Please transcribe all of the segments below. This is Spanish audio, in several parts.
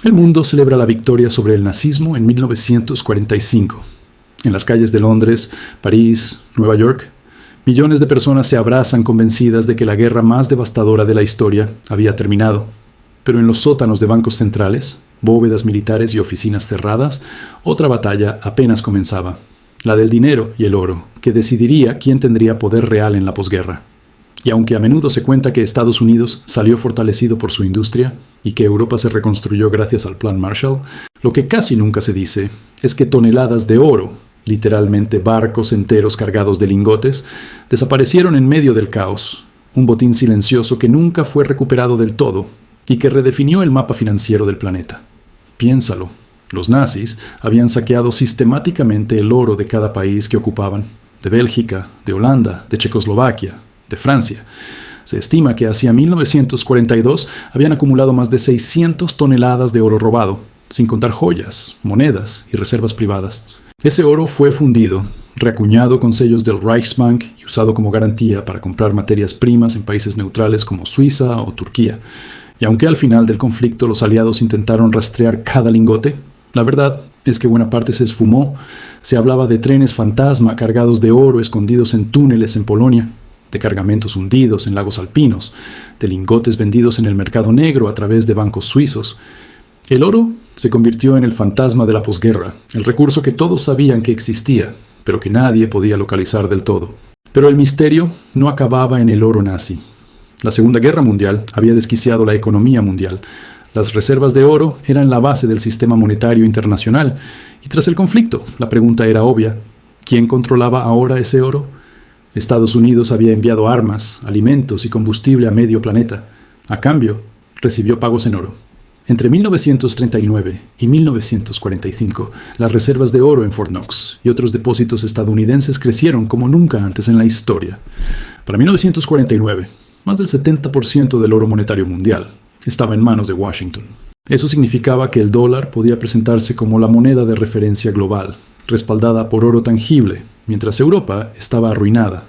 El mundo celebra la victoria sobre el nazismo en 1945. En las calles de Londres, París, Nueva York, millones de personas se abrazan convencidas de que la guerra más devastadora de la historia había terminado. Pero en los sótanos de bancos centrales, bóvedas militares y oficinas cerradas, otra batalla apenas comenzaba, la del dinero y el oro, que decidiría quién tendría poder real en la posguerra. Y aunque a menudo se cuenta que Estados Unidos salió fortalecido por su industria y que Europa se reconstruyó gracias al Plan Marshall, lo que casi nunca se dice es que toneladas de oro, literalmente barcos enteros cargados de lingotes, desaparecieron en medio del caos, un botín silencioso que nunca fue recuperado del todo y que redefinió el mapa financiero del planeta. Piénsalo, los nazis habían saqueado sistemáticamente el oro de cada país que ocupaban, de Bélgica, de Holanda, de Checoslovaquia, de Francia. Se estima que hacia 1942 habían acumulado más de 600 toneladas de oro robado, sin contar joyas, monedas y reservas privadas. Ese oro fue fundido, reacuñado con sellos del Reichsbank y usado como garantía para comprar materias primas en países neutrales como Suiza o Turquía. Y aunque al final del conflicto los aliados intentaron rastrear cada lingote, la verdad es que buena parte se esfumó. Se hablaba de trenes fantasma cargados de oro escondidos en túneles en Polonia, de cargamentos hundidos en lagos alpinos, de lingotes vendidos en el mercado negro a través de bancos suizos. El oro se convirtió en el fantasma de la posguerra, el recurso que todos sabían que existía, pero que nadie podía localizar del todo. Pero el misterio no acababa en el oro nazi. La Segunda Guerra Mundial había desquiciado la economía mundial. Las reservas de oro eran la base del sistema monetario internacional, y tras el conflicto, la pregunta era obvia: ¿quién controlaba ahora ese oro? Estados Unidos había enviado armas, alimentos y combustible a medio planeta. A cambio, recibió pagos en oro. Entre 1939 y 1945, las reservas de oro en Fort Knox y otros depósitos estadounidenses crecieron como nunca antes en la historia. Para 1949, más del 70% del oro monetario mundial estaba en manos de Washington. Eso significaba que el dólar podía presentarse como la moneda de referencia global, respaldada por oro tangible, mientras Europa estaba arruinada.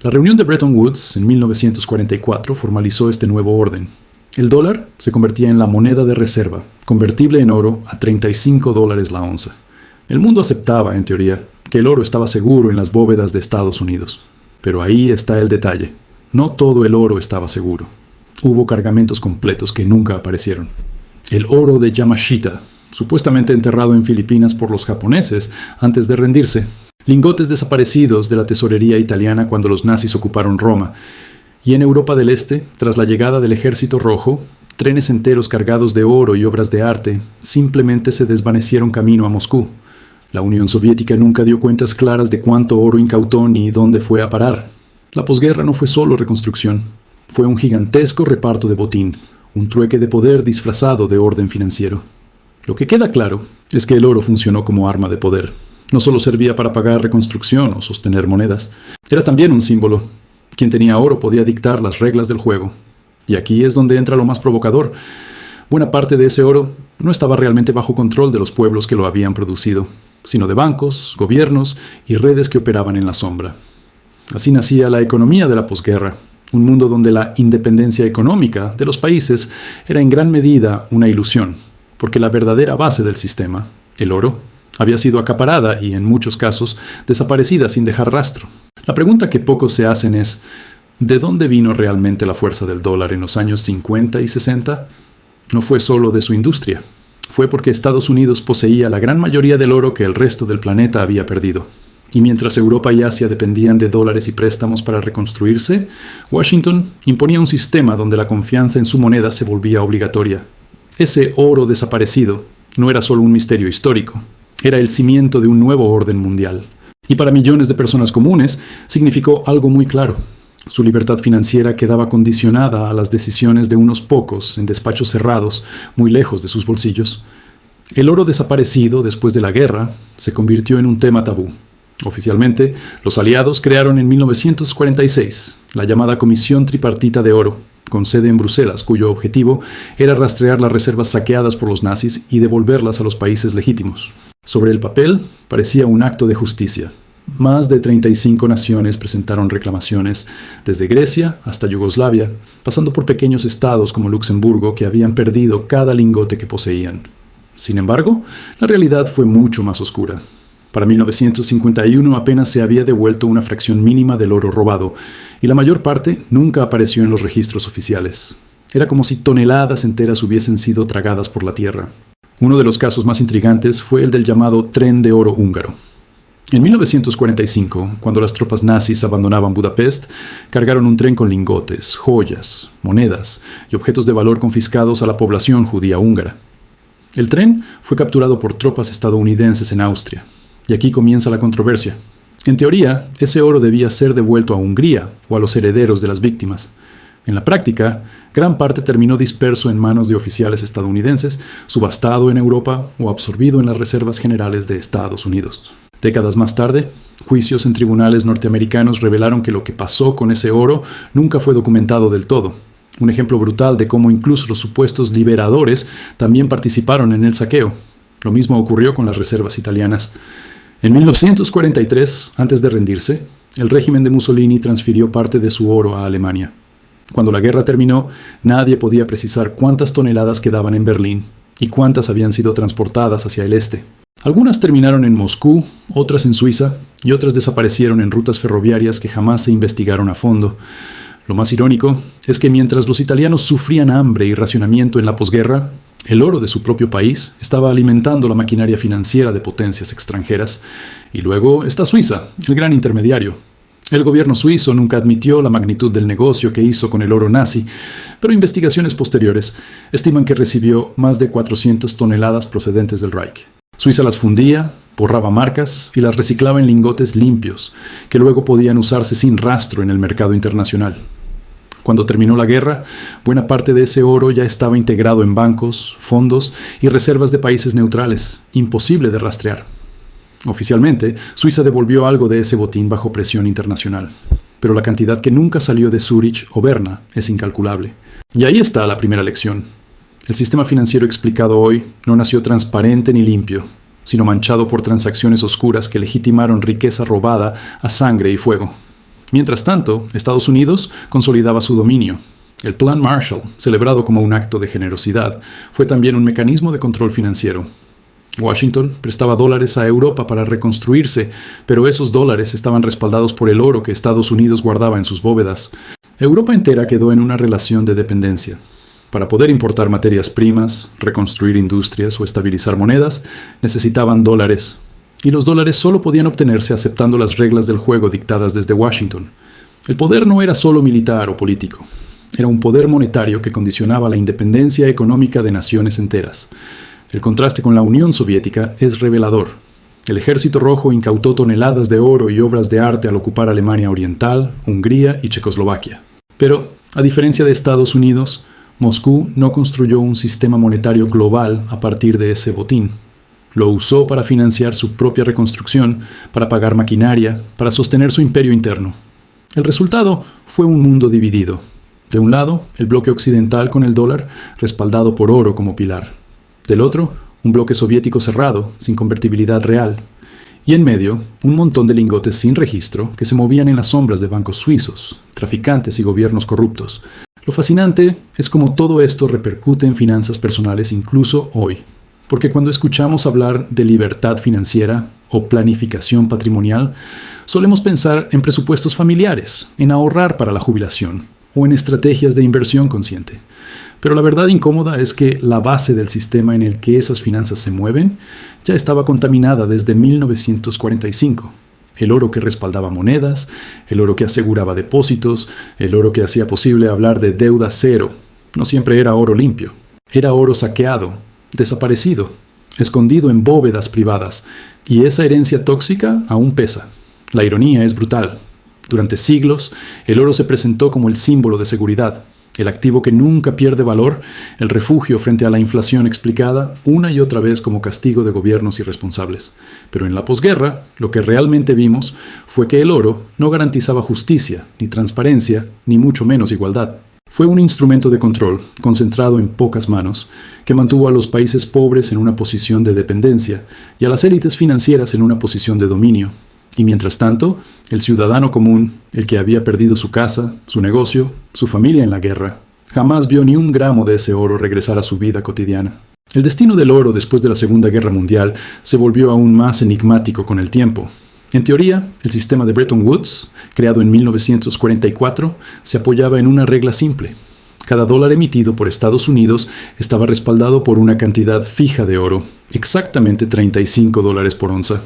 La reunión de Bretton Woods en 1944 formalizó este nuevo orden. El dólar se convertía en la moneda de reserva, convertible en oro a $35 la onza. El mundo aceptaba, en teoría, que el oro estaba seguro en las bóvedas de Estados Unidos. Pero ahí está el detalle. No todo el oro estaba seguro. Hubo cargamentos completos que nunca aparecieron. El oro de Yamashita, supuestamente enterrado en Filipinas por los japoneses antes de rendirse. Lingotes desaparecidos de la tesorería italiana cuando los nazis ocuparon Roma. Y en Europa del Este, tras la llegada del Ejército Rojo, trenes enteros cargados de oro y obras de arte simplemente se desvanecieron camino a Moscú. La Unión Soviética nunca dio cuentas claras de cuánto oro incautó ni dónde fue a parar. La posguerra no fue solo reconstrucción. Fue un gigantesco reparto de botín, un trueque de poder disfrazado de orden financiero. Lo que queda claro es que el oro funcionó como arma de poder. No solo servía para pagar reconstrucción o sostener monedas, era también un símbolo. Quien tenía oro podía dictar las reglas del juego. Y aquí es donde entra lo más provocador. Buena parte de ese oro no estaba realmente bajo control de los pueblos que lo habían producido, sino de bancos, gobiernos y redes que operaban en la sombra. Así nacía la economía de la posguerra, un mundo donde la independencia económica de los países era en gran medida una ilusión, porque la verdadera base del sistema, el oro, había sido acaparada y, en muchos casos, desaparecida sin dejar rastro. La pregunta que pocos se hacen es: ¿de dónde vino realmente la fuerza del dólar en los años 50 y 60? No fue solo de su industria. Fue porque Estados Unidos poseía la gran mayoría del oro que el resto del planeta había perdido. Y mientras Europa y Asia dependían de dólares y préstamos para reconstruirse, Washington imponía un sistema donde la confianza en su moneda se volvía obligatoria. Ese oro desaparecido no era solo un misterio histórico, era el cimiento de un nuevo orden mundial. Y para millones de personas comunes significó algo muy claro. Su libertad financiera quedaba condicionada a las decisiones de unos pocos en despachos cerrados, muy lejos de sus bolsillos. El oro desaparecido después de la guerra se convirtió en un tema tabú. Oficialmente, los aliados crearon en 1946 la llamada Comisión Tripartita de Oro, con sede en Bruselas, cuyo objetivo era rastrear las reservas saqueadas por los nazis y devolverlas a los países legítimos. Sobre el papel, parecía un acto de justicia. Más de 35 naciones presentaron reclamaciones, desde Grecia hasta Yugoslavia, pasando por pequeños estados como Luxemburgo que habían perdido cada lingote que poseían. Sin embargo, la realidad fue mucho más oscura. Para 1951 apenas se había devuelto una fracción mínima del oro robado, y la mayor parte nunca apareció en los registros oficiales. Era como si toneladas enteras hubiesen sido tragadas por la tierra. Uno de los casos más intrigantes fue el del llamado Tren de Oro húngaro. En 1945, cuando las tropas nazis abandonaban Budapest, cargaron un tren con lingotes, joyas, monedas y objetos de valor confiscados a la población judía húngara. El tren fue capturado por tropas estadounidenses en Austria, y aquí comienza la controversia. En teoría, ese oro debía ser devuelto a Hungría o a los herederos de las víctimas. En la práctica, gran parte terminó disperso en manos de oficiales estadounidenses, subastado en Europa o absorbido en las reservas generales de Estados Unidos. Décadas más tarde, juicios en tribunales norteamericanos revelaron que lo que pasó con ese oro nunca fue documentado del todo. Un ejemplo brutal de cómo incluso los supuestos liberadores también participaron en el saqueo. Lo mismo ocurrió con las reservas italianas. En 1943, antes de rendirse, el régimen de Mussolini transfirió parte de su oro a Alemania. Cuando la guerra terminó, nadie podía precisar cuántas toneladas quedaban en Berlín y cuántas habían sido transportadas hacia el este. Algunas terminaron en Moscú, otras en Suiza y otras desaparecieron en rutas ferroviarias que jamás se investigaron a fondo. Lo más irónico es que mientras los italianos sufrían hambre y racionamiento en la posguerra, el oro de su propio país estaba alimentando la maquinaria financiera de potencias extranjeras. Y luego está Suiza, el gran intermediario. El gobierno suizo nunca admitió la magnitud del negocio que hizo con el oro nazi, pero investigaciones posteriores estiman que recibió más de 400 toneladas procedentes del Reich. Suiza las fundía, borraba marcas y las reciclaba en lingotes limpios, que luego podían usarse sin rastro en el mercado internacional. Cuando terminó la guerra, buena parte de ese oro ya estaba integrado en bancos, fondos y reservas de países neutrales, imposible de rastrear. Oficialmente, Suiza devolvió algo de ese botín bajo presión internacional, pero la cantidad que nunca salió de Zúrich o Berna es incalculable. Y ahí está la primera lección. El sistema financiero explicado hoy no nació transparente ni limpio, sino manchado por transacciones oscuras que legitimaron riqueza robada a sangre y fuego. Mientras tanto, Estados Unidos consolidaba su dominio. El Plan Marshall, celebrado como un acto de generosidad, fue también un mecanismo de control financiero. Washington prestaba dólares a Europa para reconstruirse, pero esos dólares estaban respaldados por el oro que Estados Unidos guardaba en sus bóvedas. Europa entera quedó en una relación de dependencia. Para poder importar materias primas, reconstruir industrias o estabilizar monedas, necesitaban dólares. Y los dólares solo podían obtenerse aceptando las reglas del juego dictadas desde Washington. El poder no era solo militar o político. Era un poder monetario que condicionaba la independencia económica de naciones enteras. El contraste con la Unión Soviética es revelador. El Ejército Rojo incautó toneladas de oro y obras de arte al ocupar Alemania Oriental, Hungría y Checoslovaquia. Pero, a diferencia de Estados Unidos, Moscú no construyó un sistema monetario global a partir de ese botín. Lo usó para financiar su propia reconstrucción, para pagar maquinaria, para sostener su imperio interno. El resultado fue un mundo dividido. De un lado, el bloque occidental con el dólar, respaldado por oro como pilar. Del otro, un bloque soviético cerrado, sin convertibilidad real. Y en medio, un montón de lingotes sin registro que se movían en las sombras de bancos suizos, traficantes y gobiernos corruptos. Lo fascinante es cómo todo esto repercute en finanzas personales incluso hoy. Porque cuando escuchamos hablar de libertad financiera o planificación patrimonial, solemos pensar en presupuestos familiares, en ahorrar para la jubilación o en estrategias de inversión consciente. Pero la verdad incómoda es que la base del sistema en el que esas finanzas se mueven ya estaba contaminada desde 1945. El oro que respaldaba monedas, el oro que aseguraba depósitos, el oro que hacía posible hablar de deuda cero. No siempre era oro limpio. Era oro saqueado, desaparecido, escondido en bóvedas privadas, y esa herencia tóxica aún pesa. La ironía es brutal. Durante siglos, el oro se presentó como el símbolo de seguridad, el activo que nunca pierde valor, el refugio frente a la inflación explicada una y otra vez como castigo de gobiernos irresponsables. Pero en la posguerra, lo que realmente vimos fue que el oro no garantizaba justicia, ni transparencia, ni mucho menos igualdad. Fue un instrumento de control, concentrado en pocas manos, que mantuvo a los países pobres en una posición de dependencia y a las élites financieras en una posición de dominio. Y mientras tanto, el ciudadano común, el que había perdido su casa, su negocio, su familia en la guerra, jamás vio ni un gramo de ese oro regresar a su vida cotidiana. El destino del oro después de la Segunda Guerra Mundial se volvió aún más enigmático con el tiempo. En teoría, el sistema de Bretton Woods, creado en 1944, se apoyaba en una regla simple. Cada dólar emitido por Estados Unidos estaba respaldado por una cantidad fija de oro, exactamente $35 por onza.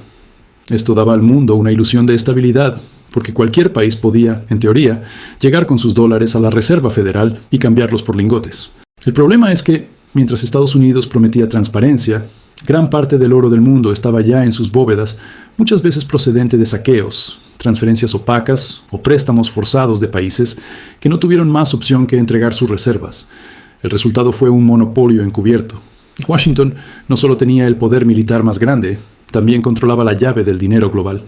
Esto daba al mundo una ilusión de estabilidad, porque cualquier país podía, en teoría, llegar con sus dólares a la Reserva Federal y cambiarlos por lingotes. El problema es que, mientras Estados Unidos prometía transparencia, gran parte del oro del mundo estaba ya en sus bóvedas, muchas veces procedente de saqueos, transferencias opacas o préstamos forzados de países que no tuvieron más opción que entregar sus reservas. El resultado fue un monopolio encubierto. Washington no solo tenía el poder militar más grande, también controlaba la llave del dinero global.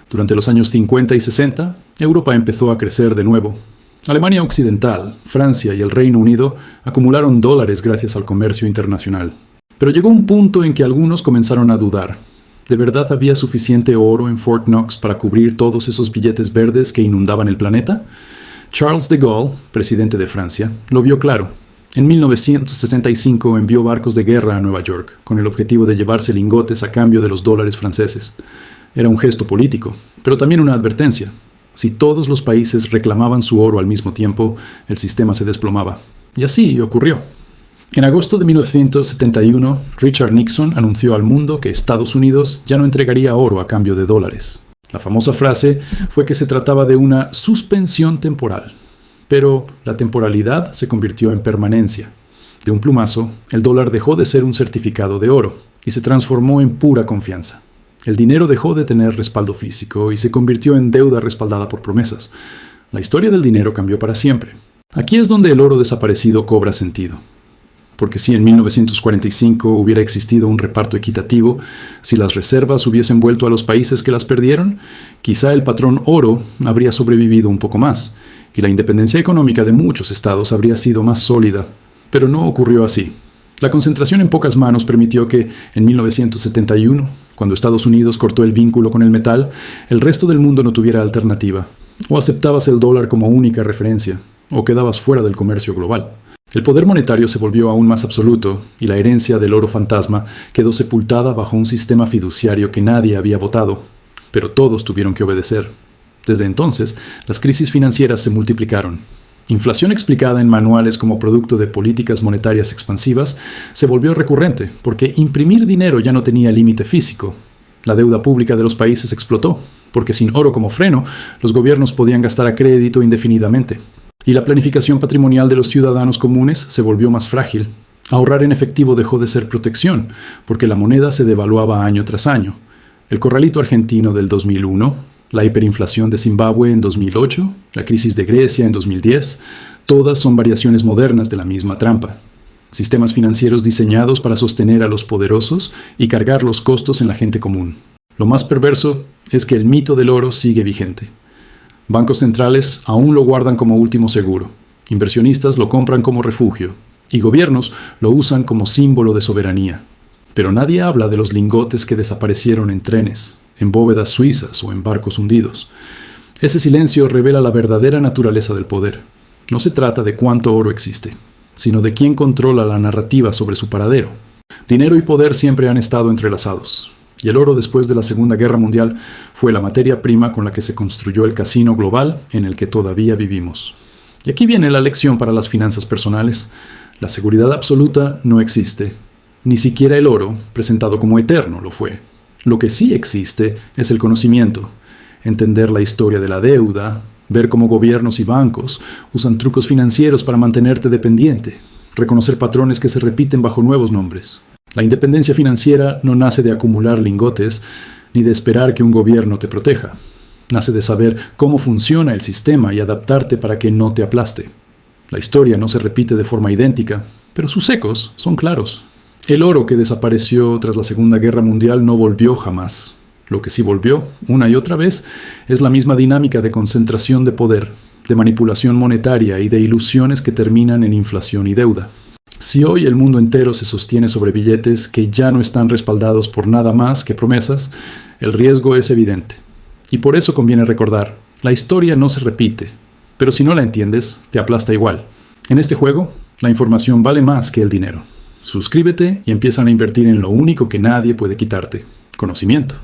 Durante los años 50 y 60, Europa empezó a crecer de nuevo. Alemania Occidental, Francia y el Reino Unido acumularon dólares gracias al comercio internacional. Pero llegó un punto en que algunos comenzaron a dudar. ¿De verdad había suficiente oro en Fort Knox para cubrir todos esos billetes verdes que inundaban el planeta? Charles de Gaulle, presidente de Francia, lo vio claro. En 1965 envió barcos de guerra a Nueva York, con el objetivo de llevarse lingotes a cambio de los dólares franceses. Era un gesto político, pero también una advertencia. Si todos los países reclamaban su oro al mismo tiempo, el sistema se desplomaba. Y así ocurrió. En agosto de 1971, Richard Nixon anunció al mundo que Estados Unidos ya no entregaría oro a cambio de dólares. La famosa frase fue que se trataba de una suspensión temporal. Pero la temporalidad se convirtió en permanencia. De un plumazo, el dólar dejó de ser un certificado de oro y se transformó en pura confianza. El dinero dejó de tener respaldo físico y se convirtió en deuda respaldada por promesas. La historia del dinero cambió para siempre. Aquí es donde el oro desaparecido cobra sentido. Porque si en 1945 hubiera existido un reparto equitativo, si las reservas hubiesen vuelto a los países que las perdieron, quizá el patrón oro habría sobrevivido un poco más, y la independencia económica de muchos estados habría sido más sólida. Pero no ocurrió así. La concentración en pocas manos permitió que, en 1971, cuando Estados Unidos cortó el vínculo con el metal, el resto del mundo no tuviera alternativa. O aceptabas el dólar como única referencia, o quedabas fuera del comercio global. El poder monetario se volvió aún más absoluto, y la herencia del oro fantasma quedó sepultada bajo un sistema fiduciario que nadie había votado, pero todos tuvieron que obedecer. Desde entonces, las crisis financieras se multiplicaron. Inflación explicada en manuales como producto de políticas monetarias expansivas se volvió recurrente porque imprimir dinero ya no tenía límite físico. La deuda pública de los países explotó, porque sin oro como freno, los gobiernos podían gastar a crédito indefinidamente. Y la planificación patrimonial de los ciudadanos comunes se volvió más frágil. Ahorrar en efectivo dejó de ser protección, porque la moneda se devaluaba año tras año. El corralito argentino del 2001, la hiperinflación de Zimbabue en 2008, la crisis de Grecia en 2010, todas son variaciones modernas de la misma trampa. Sistemas financieros diseñados para sostener a los poderosos y cargar los costos en la gente común. Lo más perverso es que el mito del oro sigue vigente. Bancos centrales aún lo guardan como último seguro, inversionistas lo compran como refugio, y gobiernos lo usan como símbolo de soberanía. Pero nadie habla de los lingotes que desaparecieron en trenes, en bóvedas suizas o en barcos hundidos. Ese silencio revela la verdadera naturaleza del poder. No se trata de cuánto oro existe, sino de quién controla la narrativa sobre su paradero. Dinero y poder siempre han estado entrelazados, y el oro después de la Segunda Guerra Mundial fue la materia prima con la que se construyó el casino global en el que todavía vivimos. Y aquí viene la lección para las finanzas personales. La seguridad absoluta no existe. Ni siquiera el oro, presentado como eterno, lo fue. Lo que sí existe es el conocimiento, entender la historia de la deuda, ver cómo gobiernos y bancos usan trucos financieros para mantenerte dependiente, reconocer patrones que se repiten bajo nuevos nombres. La independencia financiera no nace de acumular lingotes ni de esperar que un gobierno te proteja. Nace de saber cómo funciona el sistema y adaptarte para que no te aplaste. La historia no se repite de forma idéntica, pero sus ecos son claros. El oro que desapareció tras la Segunda Guerra Mundial no volvió jamás. Lo que sí volvió, una y otra vez, es la misma dinámica de concentración de poder, de manipulación monetaria y de ilusiones que terminan en inflación y deuda. Si hoy el mundo entero se sostiene sobre billetes que ya no están respaldados por nada más que promesas, el riesgo es evidente. Y por eso conviene recordar, la historia no se repite, pero si no la entiendes, te aplasta igual. En este juego, la información vale más que el dinero. Suscríbete y empieza a invertir en lo único que nadie puede quitarte: conocimiento.